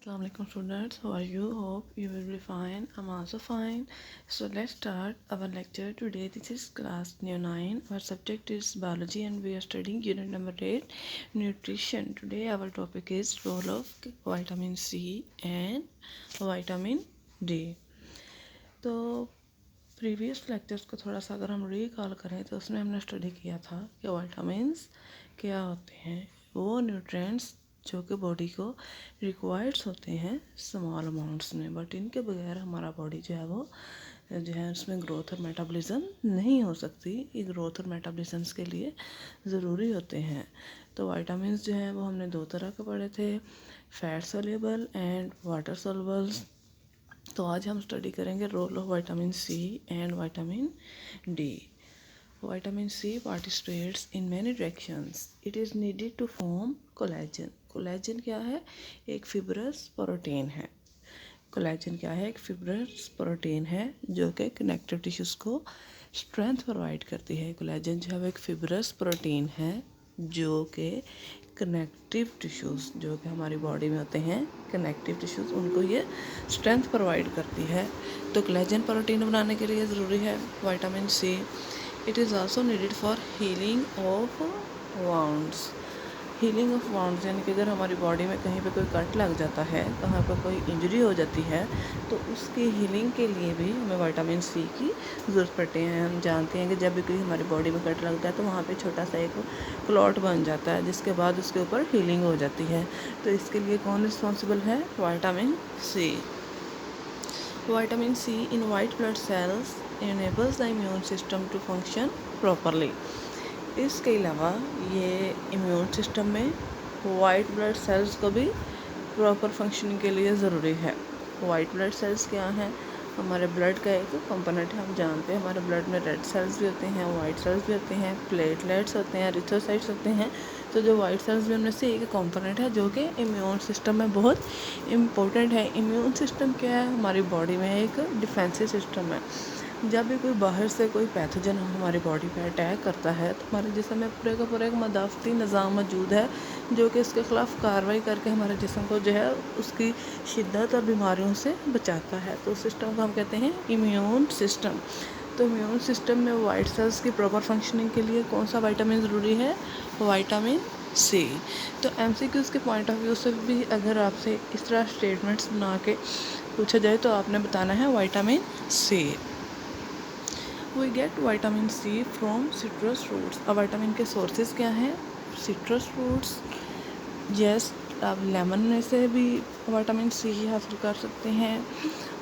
Assalamu alaikum students, how are you? Hope you will be fine. I'm also fine. So let's start our lecture today. This is class 9. Our subject is biology and we are studying unit number 8, nutrition. Today our topic is role of vitamin C and vitamin D. तो previous lectures को थोड़ा सा अगर हम recall करें तो उसमें हमने स्टडी किया था कि विटामिन्स क्या होते हैं। वो न्यूट्रिएंट्स जो कि बॉडी को रिक्वायर्ड्स होते हैं स्मॉल अमाउंट्स में, बट इनके बगैर हमारा बॉडी जो है वो जो है उसमें ग्रोथ और मेटाबॉलिज्म नहीं हो सकती। ये ग्रोथ और मेटाबॉलिज्म के लिए ज़रूरी होते हैं। तो विटामिन्स जो हैं वो हमने दो तरह के पढ़े थे, fat soluble and water solubles. तो आज हम स्टडी करेंगे role of vitamin C and vitamin D. Vitamin C participates in many reactions. It is needed to form collagen. Collagen क्या है? एक फिब्रस प्रोटीन है। कोलेजन क्या है? एक फिब्रस प्रोटीन है जो कि कनेक्टिव टिश्यूज़ को स्ट्रेंथ प्रोवाइड करती है। कोलेजन जो है वो एक फिब्रस प्रोटीन है जो कि कनेक्टिव टिश्यूज़ जो कि हमारी बॉडी में होते हैं, कनेक्टिव टिश्यूज़, उनको ये स्ट्रेंथ प्रोवाइड करती है। तो कोलेजन प्रोटीन बनाने के लिए ज़रूरी है vitamin C. It is also needed for healing of wounds. Healing of wounds यानी कि अगर हमारी बॉडी में कहीं पे कोई कट लग जाता है, कहाँ पर कोई इंजरी हो जाती है, तो उसकी हीलिंग के लिए भी हमें विटामिन सी की ज़रूरत पड़ती है। हम जानते हैं कि जब भी कोई हमारी बॉडी में कट लगता है तो वहाँ पे छोटा सा एक क्लॉट बन जाता है, जिसके बाद उसके ऊपर हीलिंग हो जाती है। तो इसके लिए कौन रिस्पॉन्सिबल है? Vitamin C. Vitamin C in white blood cells enables the immune system to function properly. इसके अलावा ये इम्यून सिस्टम में वाइट ब्लड सेल्स को भी प्रॉपर फंक्शनिंग के लिए ज़रूरी है। वाइट ब्लड सेल्स क्या हैं? हमारे ब्लड का एक कंपोनेंट है। हम जानते हैं हमारे ब्लड में रेड सेल्स भी होते हैं, वाइट सेल्स भी होते हैं, प्लेटलेट्स होते हैं, एरिथ्रोसाइट्स होते हैं। तो जो वाइट सेल्स भी उनमें से एक कंपोनेंट है जो कि इम्यून सिस्टम में बहुत इम्पोर्टेंट है। इम्यून सिस्टम क्या है? हमारी बॉडी में एक डिफेंसिव सिस्टम है। जब भी कोई बाहर से कोई पैथोजन हमारी बॉडी पे अटैक करता है तो हमारे जिस्म में पूरे का पूरा एक मदाफ़ती निज़ाम मौजूद है जो कि इसके ख़िलाफ़ कार्रवाई करके हमारे जिस्म को जो है उसकी शिद्दत और बीमारियों से बचाता है। तो उस सिस्टम को हम कहते हैं इम्यून सिस्टम। तो इम्यून सिस्टम में वाइट सेल्स की प्रॉपर फंक्शनिंग के लिए कौन सा विटामिन ज़रूरी है? Vitamin C. तो एमसीक्यूज़ के पॉइंट ऑफ व्यू से भी अगर आपसे इस तरह स्टेटमेंट्स बना के पूछा जाए तो आपने बताना है vitamin C. We get vitamin C from citrus fruits। अब विटामिन के सोर्सेज क्या हैं? Citrus fruits. यस, आप लेमन में से भी विटामिन सी हासिल कर सकते हैं,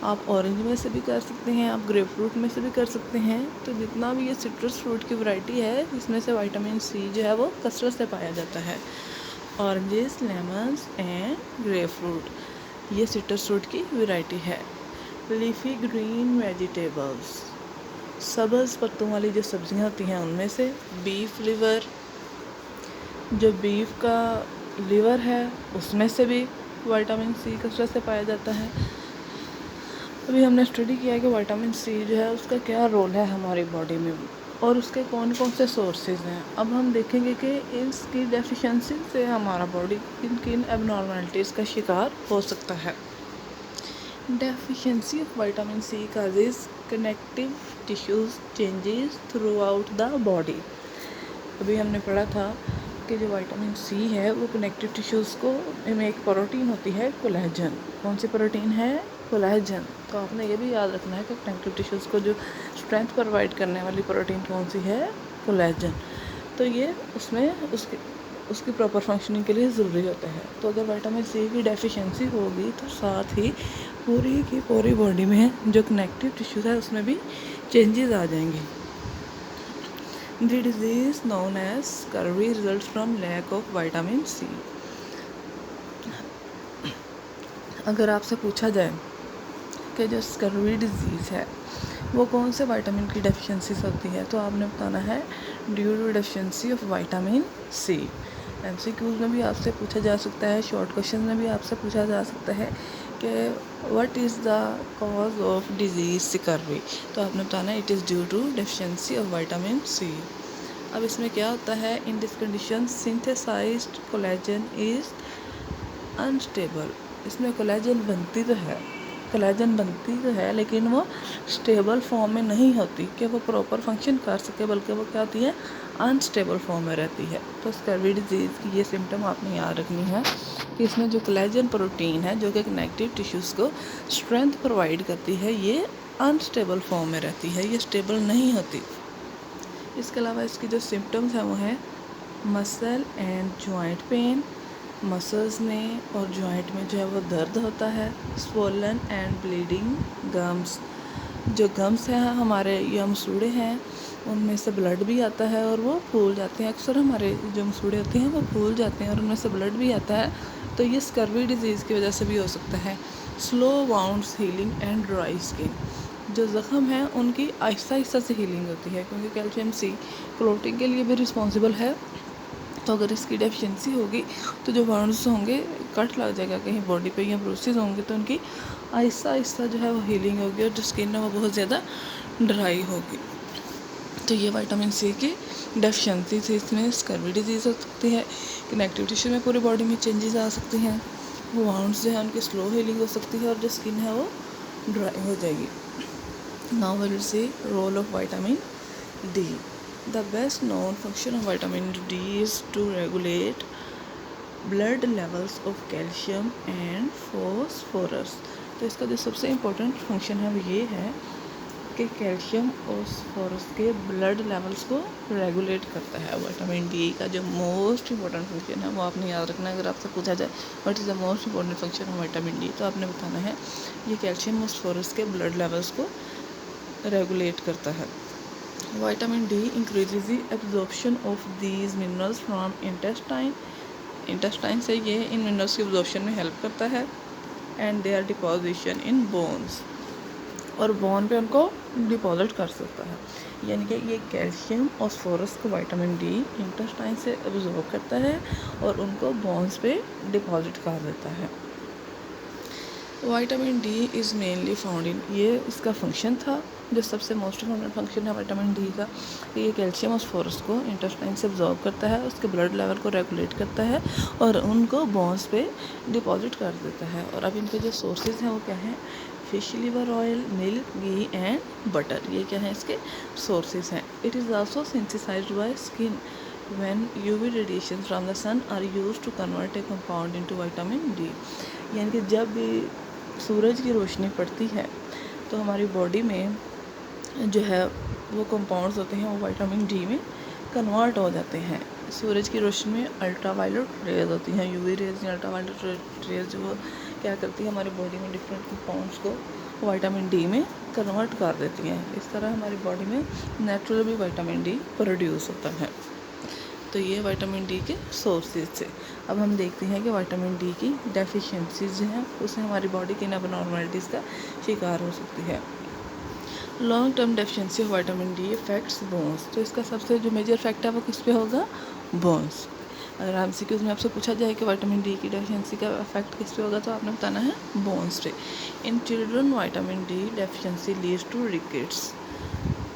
आप ऑरेंज में से भी कर सकते हैं, आप ग्रेप फ्रूट में से भी कर सकते हैं। तो जितना भी ये सिट्रस फ्रूट की वैरायटी है इसमें से विटामिन सी जो है वो कसरत से पाया जाता है। Oranges, lemons and grep fruit ये सिट्रस फ्रूट की वैरायटी है। लीफी ग्रीन वेजिटेबल्स, सब्ज़ पत्तों वाली जो सब्ज़ियाँ होती हैं उनमें से बीफ लिवर, जो बीफ का लिवर है उसमें से भी विटामिन सी कसरत से पाया जाता है। अभी हमने स्टडी किया है कि विटामिन सी जो है उसका क्या रोल है हमारी बॉडी में और उसके कौन कौन से सोर्सेज हैं। अब हम देखेंगे कि इसकी डेफिशिएंसी से हमारा बॉडी किन किन एबनॉर्मलिटीज़ का शिकार हो सकता है। Deficiency of vitamin C causes connective tissues changes throughout the body। अभी हमने पढ़ा था कि जो विटामिन सी है वो कनेक्टिव टिश्यूज़ को में एक प्रोटीन होती है कोलेजन। कौन सी प्रोटीन है? कोलेजन। तो आपने ये भी याद रखना है कि कनेक्टिव टिश्यूज़ को जो स्ट्रेंथ प्रोवाइड करने वाली प्रोटीन कौन सी है? कोलेजन। तो ये उसमें उसकी प्रॉपर फंक्शनिंग के लिए ज़रूरी होता है। तो अगर विटामिन सी की डेफिशिएंसी होगी तो साथ ही पूरी की पूरी बॉडी में जो कनेक्टिव टिश्यूज़ है उसमें भी चेंजेस आ जाएंगे। The disease known as scurvy result from lack of vitamin C. अगर आपसे पूछा जाए कि जो स्कर्वी डिजीज़ है वो कौन से विटामिन की डेफिशिएंसी होती है तो आपने बताना है due to deficiency of vitamin C. MCQs में भी आपसे पूछा जा सकता है, शॉर्ट क्वेश्चन में भी आपसे पूछा जा सकता है कि what is the cause of disease scurvy. तो आपने बताना है it is due to deficiency of vitamin C. अब इसमें क्या होता है? In this condition synthesized collagen is unstable. इसमें कोलेजन बनती तो है लेकिन वो स्टेबल फॉर्म में नहीं होती कि वो प्रॉपर फंक्शन कर सके, बल्कि वो क्या होती है, अनस्टेबल फॉर्म में रहती है। तो स्कर्वी डिजीज़ की ये सिम्टम आपने याद रखनी है कि इसमें जो कोलेजन प्रोटीन है जो कि कनेक्टिव टिश्यूज़ को स्ट्रेंथ प्रोवाइड करती है, ये अनस्टेबल फॉर्म में रहती है, ये स्टेबल नहीं होती। इसके अलावा इसकी जो सिम्टम्स हैं वो है muscle and joint pain, muscles में और जॉइंट में जो है वो दर्द होता है, स्वोलन एंड ब्लीडिंग गम्स, जो गम्स हैं हमारे या मसूड़े हैं उनमें से ब्लड भी आता है और वो फूल जाते हैं। अक्सर हमारे जो मसूड़े होते हैं वो फूल जाते हैं और उनमें से ब्लड भी आता है, तो ये स्कर्वी डिजीज़ की वजह से भी हो सकता है। Slow wounds healing and dry skin, जो ज़ख़म हैं उनकी आहिस्ता आहिस्ता से हीलिंग होती है, क्योंकि कैल्शियम सी क्लोटिंग के लिए भी रिस्पॉन्सिबल है। तो अगर इसकी डेफिशिएंसी होगी तो जो वाउंड्स होंगे, कट लग जाएगा कहीं बॉडी पे या ब्रूसेस होंगे, तो उनकी आहिस्ता आहिस्ता जो है वो हीलिंग होगी और जो स्किन है वो बहुत ज़्यादा ड्राई होगी। तो ये विटामिन सी की डेफिशिएंसी से इसमें स्कर्वी डिजीज़ हो सकती है, कनेक्टिव टिश्यू में पूरी बॉडी में चेंजेस आ सकती हैं, वाउंड्स जो है उनकी स्लो हीलिंग हो सकती है और जो स्किन है वो ड्राई हो जाएगी। Now we will see role of vitamin D. The best known function of vitamin D is to regulate blood levels of calcium and phosphorus। तो इसका जो सबसे इम्पोर्टेंट फंक्शन है वो ये है कि कैल्शियम और फॉस्फोरस के ब्लड लेवल्स को रेगुलेट करता है। विटामिन डी का जो मोस्ट इम्पोर्टेंट फंक्शन है वो आपने याद रखना है। अगर आपसे पूछा जाए what is the most important function of vitamin D, तो आपने बताना है ये कैल्शियम और फॉस्फोरस के ब्लड लेवल्स को रेगुलेट करता है। Vitamin D increases the absorption of these minerals from intestine। Intestine से ये इन मिनरल्स की एब्जॉर्प्शन में हेल्प करता है and they are deposition in bones, और बोन पे उनको डिपॉजिट कर सकता है। यानी कि ये कैल्शियम और फॉस्फोरस को विटामिन डी इंटेस्टाइन से एब्जॉर्ब करता है और उनको बोन्स पे डिपॉजिट कर देता है। Vitamin D is mainly found in, ये इसका फंक्शन था जो सबसे मोस्ट इम्पॉर्टेंट फंक्शन है विटामिन डी का, ये कैल्शियम और फॉस्फोरस को इंटेस्टाइन से एब्जॉर्ब करता है, उसके ब्लड लेवल को रेगुलेट करता है और उनको बोन्स पे डिपॉजिट कर देता है। और अब इनके जो सोर्सेज हैं वो क्या हैं, fish liver oil, milk, ghee and butter, ये क्या है इसके सोर्सेज हैं। It is also synthesized by skin when UV radiation from the sun are used to convert a compound into vitamin D. यानी कि जब भी सूरज की रोशनी पड़ती है तो हमारी बॉडी में जो है वो कंपाउंड्स होते हैं वो विटामिन डी में कन्वर्ट हो जाते हैं। सूरज की रोशनी में अल्ट्रावायलेट रेज होती हैं, यूवी रेज या अल्ट्रावायलेट रेज जो वो क्या करती है हमारी बॉडी में डिफरेंट कंपाउंड्स को विटामिन डी में कन्वर्ट कर देती हैं। इस तरह हमारी बॉडी में नेचुरल भी विटामिन डी प्रोड्यूस होता है। तो ये विटामिन डी के सोर्सेज थे। अब हम देखते हैं कि विटामिन डी की डेफिशिएंसीज जो हैं उससे हमारी बॉडी किन एबनॉर्मलिटीज़ का शिकार हो सकती है। Long term deficiency of vitamin D effects bones, तो इसका सबसे जो मेजर इफेक्ट है वो किस पे होगा, बोन्स। अगर एमसीक्यूज़ में आपसे पूछा जाए कि विटामिन डी की डेफिशिएंसी का इफेक्ट किस पे होगा तो आपने बताना है बोन्स पे। In children vitamin D deficiency leads to rickets,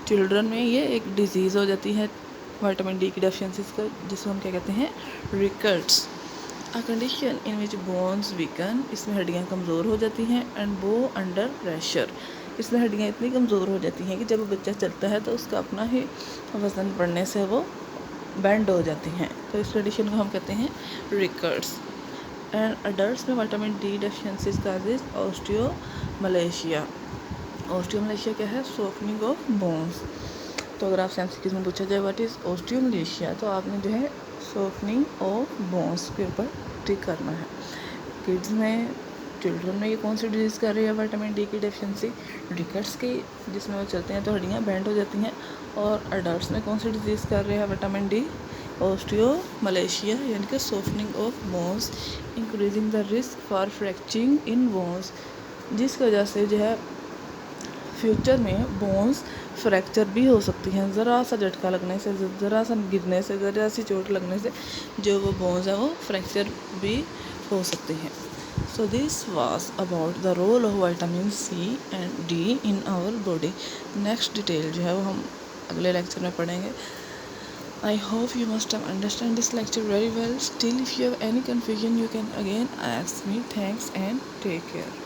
children में ये एक डिजीज़ हो जाती है विटामिन डी की डेफिशिएंसीज का, जिसको हम क्या कहते हैं, rickets. A condition in which bones weaken, इसमें हड्डियाँ कमज़ोर हो जाती हैं, एंड बो अंडर प्रेशर, इसमें हड्डियाँ इतनी कमज़ोर हो जाती हैं कि जब बच्चा चलता है तो उसका अपना ही वज़न बढ़ने से वो बैंड हो जाती हैं। तो इस कंडीशन को हम कहते हैं रिकेट्स। एंड अडल्ट्स में vitamin D deficiencies causes osteomalacia. Osteomalacia क्या है, सॉफ्टनिंग ऑफ बोन्स। तो अगर आपसे एमसीक्यूज़ में पूछा जाए व्हाट इज़ ऑस्टियोमलेशिया, तो आपने जो है सॉफ्टनिंग ऑफ बोन्स के ऊपर टिक करना है। किड्स में, चिल्ड्रन में ये कौन सी डिजीज़ कर रही है विटामिन डी की डेफिशिएंसी, रिकेट्स की, जिसमें वो चलते हैं तो हड्डियाँ बैंड हो जाती हैं। और अडल्ट्स में कौन सी डिजीज़ कर रही है विटामिन डी, ऑस्टियोमलेशिया, यानी कि softening of bones, increasing the risk for fracturing in bones, जिसकी वजह से जो है फ्यूचर में बोन्स फ्रैक्चर भी हो सकती हैं। ज़रा सा झटका लगने से, ज़रा सा गिरने से, ज़रा सी चोट लगने से जो वो बोन्स है वो फ्रैक्चर भी हो सकती हैं। So this was about the role of vitamin C and D in our body. Next detail जो है वो हम अगले लेक्चर में पढ़ेंगे। I hope you must have understand this lecture very well. Still, if you have any confusion, you can again ask me. Thanks and take care.